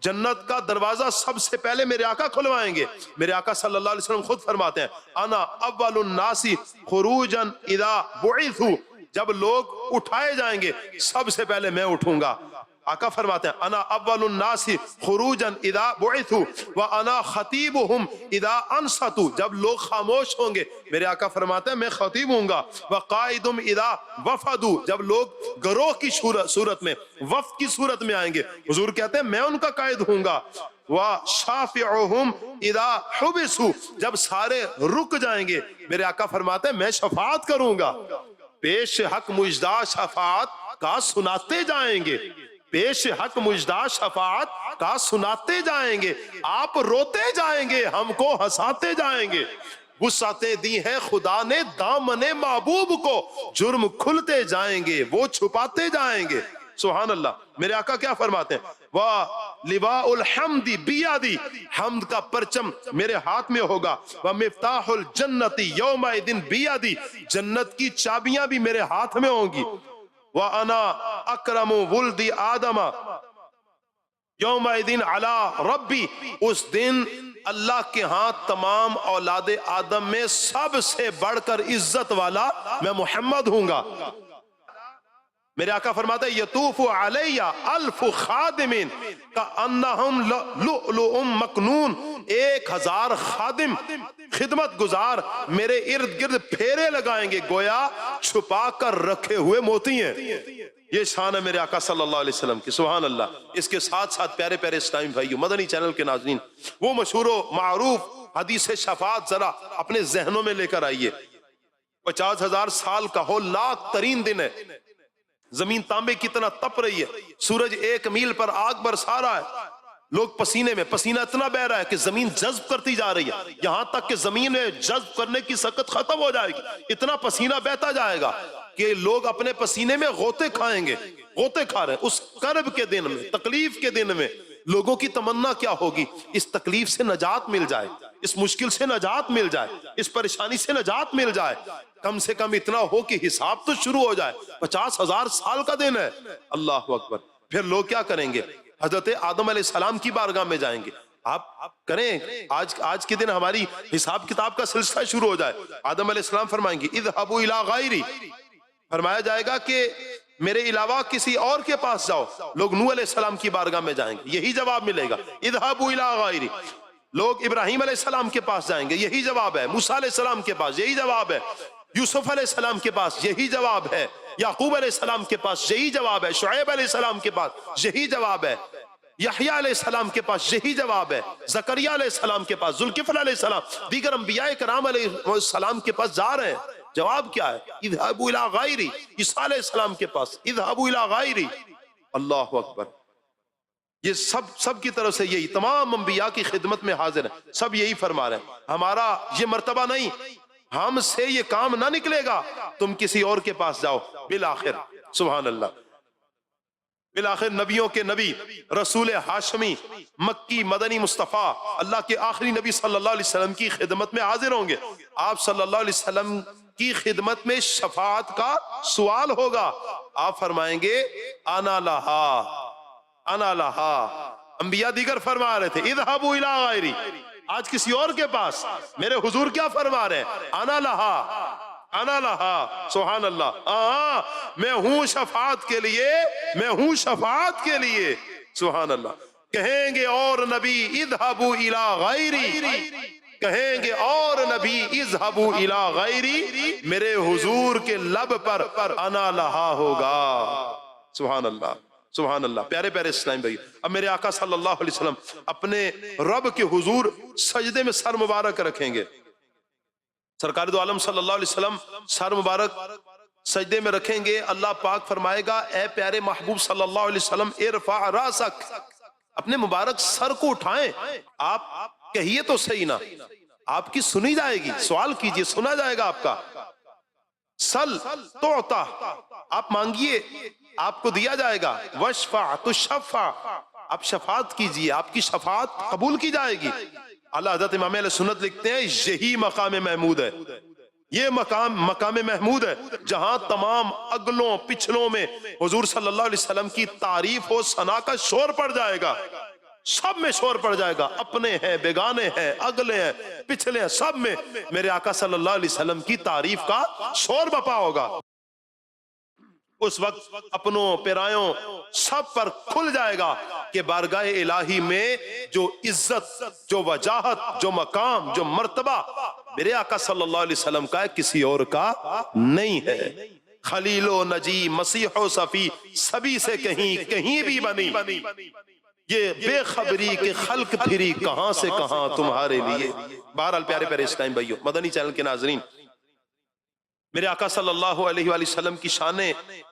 جنت کا دروازہ سب سے پہلے میرے آقا کھلوائیں گے. میرے آقا صلی اللہ علیہ وسلم خود فرماتے ہیں انا اول الناس خروجا اذا بعثوا، جب لوگ اٹھائے جائیں گے سب سے پہلے میں اٹھوں گا. آقا فرماتے ہیں انا اول الناس خروجا اذا بعثوا وانا خطیبهم اذا انصتوا، جب لوگ خاموش ہوں گے میرے آقا فرماتے ہیں میں خطیب ہوں گا. وقائدهم اذا وفدوا، جب لوگ گروہ کی صورت میں، وفد کی صورت میں آئیں گے حضور کہتے ہیں میں ان کا قائد ہوں گا. وشافعهم اذا حبسوا، جب سارے رک جائیں گے میرے آقا فرماتے ہیں میں شفاعت کروں گا. پیش حق مجدہ شفاعت کا سناتے جائیں گے، پیش حق مجدہ شفاعت کا سناتے جائیں گے. آپ روتے جائیں گے، ہم کو ہنساتے جائیں گے. وسعتیں دی ہیں خدا نے دامن محبوب کو، جرم کھلتے جائیں گے وہ چھپاتے جائیں گے. سبحان اللہ. میرے آقا کیا فرماتے ہیں وَلِوَاءُ الْحَمْدِ بِيَدِي، حمد کا پرچم میرے ہاتھ میں ہوگا. وَمِفْتَاحُ الْجَنَّةِ يَوْمَئِذٍ بِيَدِي، جنت کی چابیاں بھی میرے ہاتھ میں ہوں گی. وَأَنَا أَكْرَمُ وُلْدِ آدَمَ يَوْمَئِذٍ عَلَى رَبِّي، اس دن اللہ کے ہاں تمام اولاد آدم میں سب سے بڑھ کر عزت والا میں محمد ہوں گا. میرے آقا فرماتے ہیں یطوف علیہ الف خادم کأنہم لؤلؤ مکنون، 1000 خادم خدمت گزار میرے ارد گرد پھیرے لگائیں گے گویا چھپا کر رکھے ہوئے موتی ہیں. یہ شان ہے میرے آقا صلی اللہ علیہ وسلم کی. سبحان اللہ. اس کے ساتھ ساتھ پیارے پیارے اسلامی بھائیو، مدنی چینل کے ناظرین، وہ مشہور و معروف حدیث شفاعت ذرا اپنے ذہنوں میں لے کر آئیے. 50,000 سال کا ہولناک ترین دن ہے. زمین تانبے کی طرح تپ رہی ہے، سورج 1 میل پر آگ برسا رہا ہے، لوگ پسینے میں، پسینہ اتنا بہ رہا ہے کہ زمین جذب کرتی جا رہی ہے، یہاں تک کہ زمین میں جذب کرنے کی سکت ختم ہو جائے گی. اتنا پسینہ بہتا جائے گا کہ لوگ اپنے پسینے میں غوطے کھائیں گے. غوطے کھا رہے ہیں. اس کرب کے دن میں، تکلیف کے دن میں لوگوں کی تمنا کیا ہوگی؟ اس تکلیف سے نجات مل جائے، اس مشکل سے نجات مل جائے، اس پریشانی سے نجات مل جائے. کم سے کم اتنا ہو کہ حساب تو شروع ہو جائے. 50,000 سال کا دن ہے. اللہ اکبر. پھر لوگ کیا کریں گے؟ حضرت آدم علیہ السلام کی بارگاہ میں جائیں گے. آپ کریں آج کے دن ہماری حساب کتاب کا سلسلہ شروع ہو جائے. آدم علیہ السلام فرمائیں گے اذهبوا الى غیری، فرمایا جائے گا کہ میرے علاوہ کسی اور کے پاس جاؤ. لوگ نوح علیہ السلام کی بارگاہ میں جائیں گے، یہی جواب ملے گا اذهبوا الى غیری. لوگ ابراہیم علیہ السلام کے پاس جائیں گے، یہی جواب ہے. موسیٰ علیہ السلام کے پاس یہی جواب ہے. یوسف علیہ السلام کے پاس یہی جواب ہے. یعقوب علیہ السلام کے پاس یہی جواب ہے. شعیب علیہ السلام کے پاس یہی جواب ہے. یحییٰ علیہ السلام کے پاس یہی جواب ہے. زکریا علیہ السلام کے پاس، ذوالکفل علیہ السلام، دیگر انبیاء کرام علیہ السلام کے پاس جا رہے ہیں. جواب کیا ہے؟ اذهبوا الى غیری. عیسیٰ علیہ السلام کے پاس اذهبوا الى غیری. اللہ اکبر. یہ سب کی طرف سے یہی، تمام انبیاء کی خدمت میں حاضر ہیں، سب یہی فرما رہے ہیں. ہمارا یہ مرتبہ نہیں، ہم سے یہ کام نہ نکلے گا، تم کسی اور کے پاس جاؤ. بالآخر سبحان اللہ، بالآخر نبیوں کے نبی رسول ہاشمی مکی مدنی مصطفیٰ اللہ کے آخری نبی صلی اللہ علیہ وسلم کی خدمت میں حاضر ہوں گے. آپ صلی اللہ علیہ وسلم کی خدمت میں شفاعت کا سوال ہوگا. آپ فرمائیں گے انا لہا انا لہا. انبیاء دیگر فرما رہے تھے اذهبوا الى غیری، آج کسی اور کے پاس. میرے حضور کیا فرما رہے ہیں؟ انا لہا. سبحان اللہ. میں ہوں شفاعت کے لیے، میں ہوں شفاعت کے لیے. سبحان اللہ. کہیں گے اور نبی اذهبوا الی غیری، کہیں گے اور نبی اذهبوا الی غیری، میرے حضور کے لب پر انا لہا ہوگا. سبحان اللہ سبحان اللہ. پیارے پیارے اسلام بھائی، اب میرے آقا صلی اللہ علیہ وسلم اپنے رب کے حضور سجدے میں سر مبارک رکھیں گے. سرکار دو عالم صلی اللہ علیہ وسلم سر مبارک سجدے میں رکھیں گے. اللہ پاک فرمائے گا اے پیارے محبوب صلی اللہ علیہ وسلم ارفع راسک، اپنے مبارک سر کو اٹھائیں. آپ کہیے تو صحیح نا، آپ کی سنی جائے گی. سوال کیجئے، سنا جائے گا آپ کا. سل تعطا، آپ مانگیے آپ کو دیا جائے گا. وشفع تشفع، آپ شفاعت کیجئے آپ کی شفاعت قبول کی جائے گی. اللہ حضرت امام اہل سنت لکھتے ہیں یہی مقام محمود ہے، یہ مقام محمود ہے جہاں تمام اگلوں پچھلوں میں حضور صلی اللہ علیہ وسلم کی تعریف و ثنا کا شور پڑ جائے گا. سب میں شور پڑ جائے گا، اپنے ہیں، بیگانے ہیں، اگلے ہیں، پچھلے ہیں، سب میں میرے آقا صلی اللہ علیہ وسلم کی تعریف کا شور بپا ہوگا. اس وقت اپنوں پیرایوں سب پر کھل جائے گا کہ بارگاہ الہی میں جو عزت، جو وجاہت، جو مقام، جو مرتبہ میرے آقا صلی اللہ علیہ وسلم کا ہے، کسی اور کا نہیں ہے. خلیل و نجی، مسیح و صفی، سبھی سے کہیں بھی بنی، یہ بے خبری کے خلق پھری کہاں سے کہاں تمہارے لیے. بہرحال پیارے پیارے اسلام بھائیو، مدنی چینل کے ناظرین، میرے آقا صلی اللہ علیہ وآلہ وسلم کی شانیں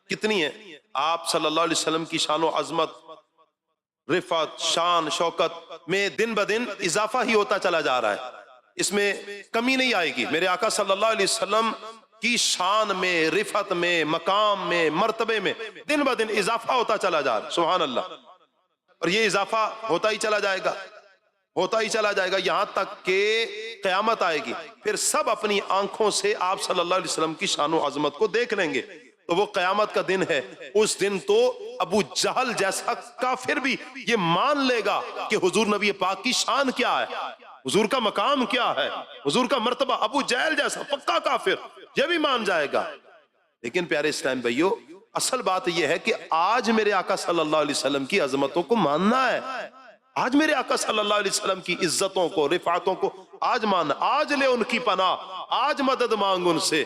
کتنی ہیں. آپ صلی اللہ علیہ وسلم کی شان و عظمت، رفعت، شان، شوکت میں دن بدن اضافہ ہی ہوتا چلا جا رہا ہے، اس میں کمی نہیں آئے گی. میرے آقا صلی اللہ علیہ وسلم کی شان میں، رفعت میں، مقام میں، مرتبے میں دن بدن اضافہ ہوتا چلا جا رہا ہے. سبحان اللہ. اور یہ اضافہ ہوتا ہی چلا جائے گا، ہوتا ہی چلا جائے گا یہاں تک کہ قیامت آئے گی. پھر سب اپنی آنکھوں سے آپ صلی اللہ علیہ وسلم کی شان و عظمت کو دیکھ لیں گے. تو وہ قیامت کا دن ہے. اس دن تو ابو جہل جیسا کافر بھی یہ مان لے گا کہ حضور نبی پاک کی شان کیا ہے، حضور کا مقام کیا ہے، حضور کا مرتبہ. ابو جہل جیسا پکا کافر یہ بھی مان جائے گا. لیکن پیارے اسلام بھائیو، اصل بات یہ ہے کہ آج میرے آقا صلی اللہ علیہ وسلم کی عظمتوں کو ماننا ہے. آج میرے آقا صلی اللہ علیہ وسلم کی عزتوں کو، رفعتوں کو آج ماننا. آج لے ان کی پناہ، آج مدد مانگ ان سے،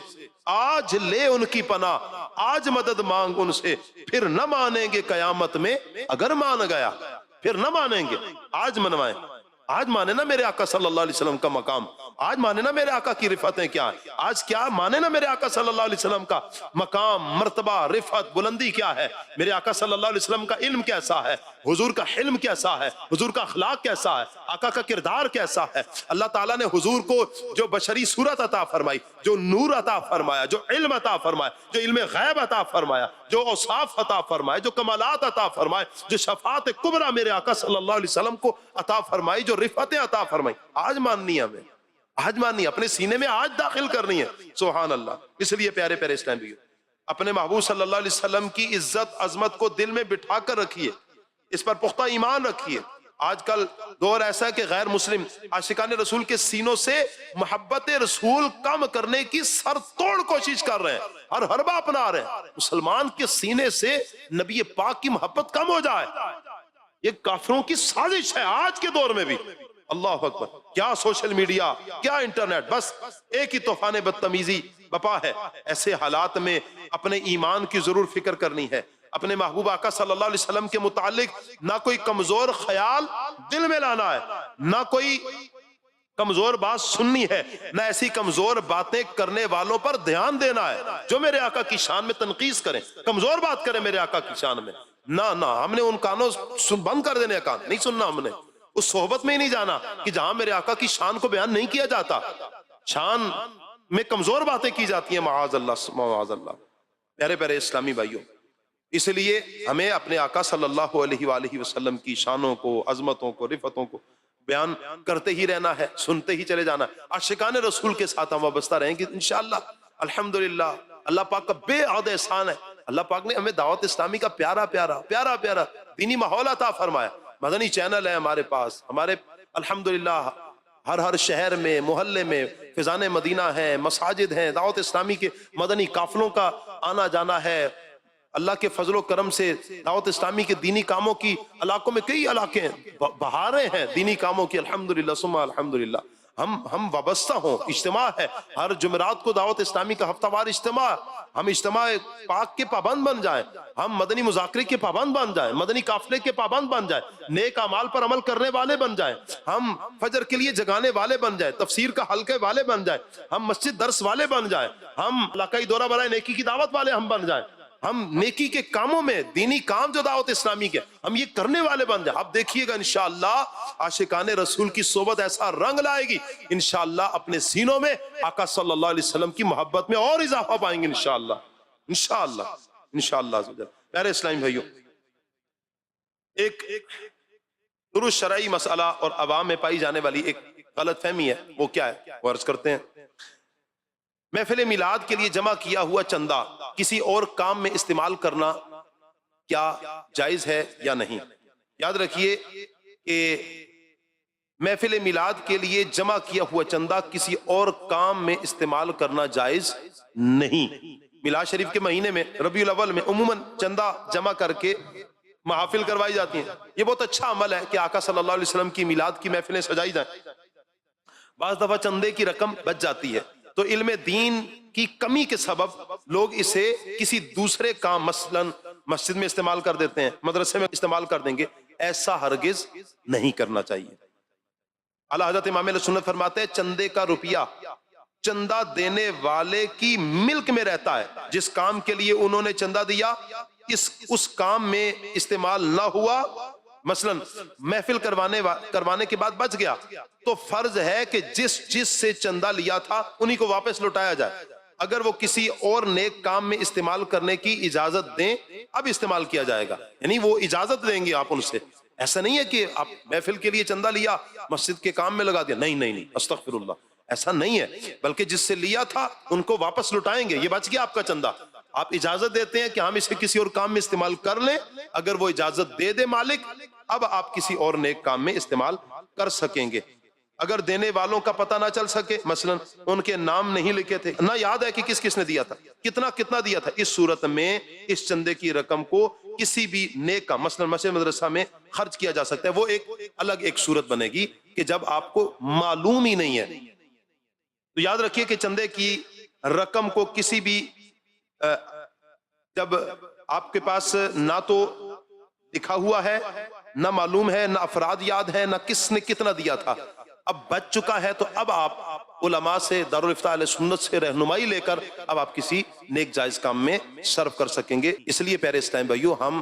آج لے ان کی پناہ، آج مدد مانگ ان سے. پھر نہ مانیں گے قیامت میں، اگر مان گیا پھر نہ مانیں گے. آج منوائیں، آج مانے نا میرے آقا صلی اللہ علیہ وسلم کا مقام، آج مانے نا میرے آقا کی رفعتیں کیا ہیں، آج کیا مانے نا میرے آقا صلی اللہ علیہ وسلم کا مقام، مرتبہ، رفعت، بلندی کیا ہے، میرے آقا صلی اللہ علیہ وسلم کا علم کیسا ہے، حضور کا حلم کیسا ہے، حضور کا اخلاق کیسا ہے، آقا کا کردار کیسا ہے. اللہ تعالیٰ نے حضور کو جو بشری صورت عطا فرمائی، جو نور عطا فرمایا، جو علم عطا فرمایا، جو علم غیب عطا فرمایا، جو اوصاف عطا فرمائے، جو کمالات عطا فرمائے، جو شفاعت کبریٰ میرے آقا صلی اللہ علیہ وسلم کو عطا فرمائی، جو رفعتیں عطا فرمائی، آج ماننی ہے ہمیں، آج ماننی ہے، اپنے سینے میں آج داخل کرنی ہے. سبحان اللہ. اس لیے پیارے پیارے اسلام بھائیو، اپنے محبوب صلی اللہ علیہ وسلم کی عزت عظمت کو دل میں بٹھا کر رکھیے، اس پر پختہ ایمان رکھیے. آج کل دور ایسا ہے کہ غیر مسلم عاشقان رسول کے سینوں سے محبت رسول کم کرنے کی سر توڑ کوشش کر رہے ہیں، ہر حربہ اپنا رہے ہیں. مسلمان کے سینے سے نبی پاک کی محبت کم ہو جائے، یہ کافروں کی سازش ہے آج کے دور میں بھی. اللہ اکبر. کیا سوشل میڈیا، کیا انٹرنیٹ، بس ایک ہی طوفان بدتمیزی بپا ہے. ایسے حالات میں اپنے ایمان کی ضرور فکر کرنی ہے. اپنے محبوب آقا صلی اللہ علیہ وسلم کے متعلق نہ کوئی کمزور خیال دل میں لانا ہے، نہ کوئی کمزور بات سننی ہے، نہ ایسی کمزور باتیں کرنے والوں پر دھیان دینا ہے جو میرے آقا کی شان میں تنقیص کریں، کمزور بات کریں میرے آقا کی شان میں. نہ ہم نے ان کانوں بند کر دینے کان نہیں سننا. ہم نے اس صحبت میں ہی نہیں جانا کہ جہاں میرے آقا کی شان کو بیان نہیں کیا جاتا، شان میں کمزور باتیں کی جاتی ہیں. معاذ اللہ معاذ اللہ. پیارے پیارے اسلامی بھائیوں، اس لیے ہمیں اپنے آقا صلی اللہ علیہ وآلہ وسلم کی شانوں کو، عظمتوں کو، رفعتوں کو بیان کرتے ہی رہنا ہے، سنتے ہی چلے جانا ہے. عاشقان رسول کے ساتھ ہم وابستہ رہیں گے انشاءاللہ. الحمدللہ اللہ پاک کا بے عد احسان ہے. اللہ پاک نے ہمیں دعوت اسلامی کا پیارا پیارا پیارا پیارا دینی ماحول عطا فرمایا. مدنی چینل ہے ہمارے پاس، ہمارے الحمدللہ ہر شہر میں، محلے میں فیضان مدینہ ہے، مساجد ہیں، دعوت اسلامی کے مدنی قافلوں کا آنا جانا ہے۔ اللہ کے فضل و کرم سے دعوت اسلامی کے دینی کاموں کی علاقوں میں کئی علاقے ہیں، بہاریں ہیں دینی کاموں کی، الحمدللہ ثم الحمدللہ۔ ہم وابستہ ہوں، اجتماع ہے ہر جمعرات کو دعوت اسلامی کا ہفتہ وار اجتماع، ہم اجتماع پاک کے پابند بن جائیں، ہم مدنی مذاکرے کے پابند بن جائیں، مدنی قافلے کے پابند بن جائیں، نیک اعمال پر عمل کرنے والے بن جائیں، ہم فجر کے لیے جگانے والے بن جائیں، تفسیر کا حلقے والے بن جائیں، ہم مسجد درس والے بن جائیں، ہم علاقائی دورہ برائے نیکی کی دعوت والے ہم بن جائیں، ہم نیکی کے کاموں میں دینی کام جو دعوت اسلامی کے ہم یہ کرنے والے بن جائیں۔ آپ دیکھیے گا انشاءاللہ عاشقان رسول کی صحبت ایسا رنگ لائے گی، انشاءاللہ اپنے سینوں میں آقا صلی اللہ علیہ وسلم کی محبت میں اور اضافہ پائیں گے انشاءاللہ، انشاءاللہ۔ پیارے اسلامی بھائیوں، ایک درست شرعی مسئلہ اور عوام میں پائی جانے والی ایک غلط فہمی ہے، وہ کیا ہے؟ وہ عرض کرتے ہیں، محفل میلاد کے لیے جمع کیا ہوا چندہ کسی اور کام میں استعمال کرنا کیا جائز ہے یا نہیں؟ یاد رکھیے کہ محفل میلاد کے لیے جمع کیا ہوا چندہ کسی اور کام میں استعمال کرنا جائز نہیں۔ میلاد شریف کے مہینے میں ربیع الاول میں عموماً چندہ جمع کر کے محافل کروائی جاتی ہیں، یہ بہت اچھا عمل ہے کہ آقا صلی اللہ علیہ وسلم کی میلاد کی محفلیں سجائی جائیں۔ بعض دفعہ چندے کی رقم بچ جاتی ہے تو علم دین کی کمی کے سبب لوگ اسے کسی دوسرے کام، مثلا مسجد میں استعمال کر دیتے ہیں، مدرسے میں استعمال کر دیں گے، ایسا ہرگز نہیں کرنا چاہیے۔ اعلیٰ حضرت امام اہل سنت فرماتے ہیں چندے کا روپیہ چندہ دینے والے کی ملک میں رہتا ہے، جس کام کے لیے انہوں نے چندہ دیا اس کام میں استعمال نہ ہوا، مثلا محفل کروانے کے بعد بچ گیا، تو فرض ہے کہ جس سے چندہ لیا تھا انہی کو واپس لوٹایا جائے۔ اگر وہ کسی اور نیک کام میں استعمال کرنے کی اجازت دیں اب استعمال کیا جائے گا، یعنی وہ اجازت دیں گے آپ ان سے، ایسا نہیں ہے کہ آپ محفل کے لیے چندہ لیا مسجد کے کام میں لگا دیا، نہیں، استغفر اللہ، ایسا نہیں ہے، بلکہ جس سے لیا تھا ان کو واپس لوٹائیں گے، یہ بچ گیا آپ کا چندہ، آپ اجازت دیتے ہیں کہ ہم اسے کسی اور کام میں استعمال کر لیں، اگر وہ اجازت دے مالک اب آپ کسی اور نیک کام میں استعمال کر سکیں گے۔ اگر دینے والوں کا پتہ نہ چل سکے، مثلا ان کے نام نہیں لکھے تھے، نہ یاد ہے کہ کس نے دیا تھا، کتنا دیا تھا، اس صورت میں اس چندے کی رقم کو کسی بھی نیک کام، مثلا مسجد مدرسہ میں خرچ کیا جا سکتا ہے، وہ ایک الگ ایک صورت بنے گی کہ جب آپ کو معلوم ہی نہیں ہے۔ تو یاد رکھیے کہ چندے کی رقم کو کسی بھی جب آپ کے پاس نہ تو لکھا ہوا ہے، نہ معلوم ہے، نہ افراد یاد ہے، نہ کس نے کتنا دیا تھا، اب بچ چکا ہے، تو اب آپ علماء سے، دارالفتاء اہل سنت سے رہنمائی لے کر اب آپ کسی نیک جائز کام میں صرف کر سکیں گے۔ اس لیے پیارے اسلام بھائیو، ہم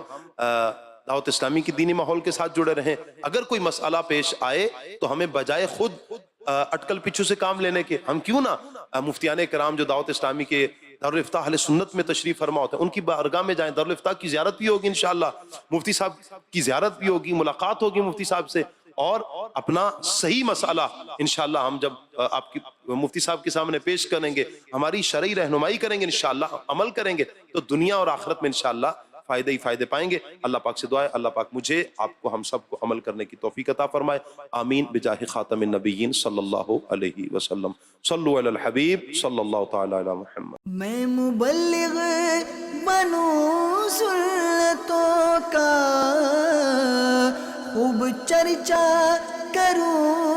دعوت اسلامی کی دینی ماحول کے ساتھ جڑے رہیں، اگر کوئی مسئلہ پیش آئے تو ہمیں بجائے خود اٹکل پچھو سے کام لینے کے، ہم کیوں نہ مفتیان کرام جو دعوت اسلامی کے دارالفتاء اہل سنت میں تشریف فرما ہوتے ہیں ان کی بارگاہ میں جائیں، دارالفتاء کی زیارت بھی ہوگی انشاءاللہ، مفتی صاحب کی زیارت بھی ہوگی، ملاقات ہوگی مفتی صاحب سے، اور اپنا صحیح مسئلہ انشاءاللہ ہم جب آپ کی مفتی صاحب کے سامنے پیش کریں گے، ہماری شرعی رہنمائی کریں گے، انشاءاللہ عمل کریں گے، تو دنیا اور آخرت میں انشاءاللہ فائدے ہی فائدے پائیں گے۔ اللہ پاک سے دعا ہے اللہ پاک مجھے، آپ کو، ہم سب کو عمل کرنے کی توفیق عطا فرمائے، آمین بجاہ خاتم النبیین صلی اللہ علیہ وسلم۔ صلو علی الحبیب صلی اللہ تعالی علی محمد۔ میں مبلغ بنوں سنتوں کا خوب چرچا کروں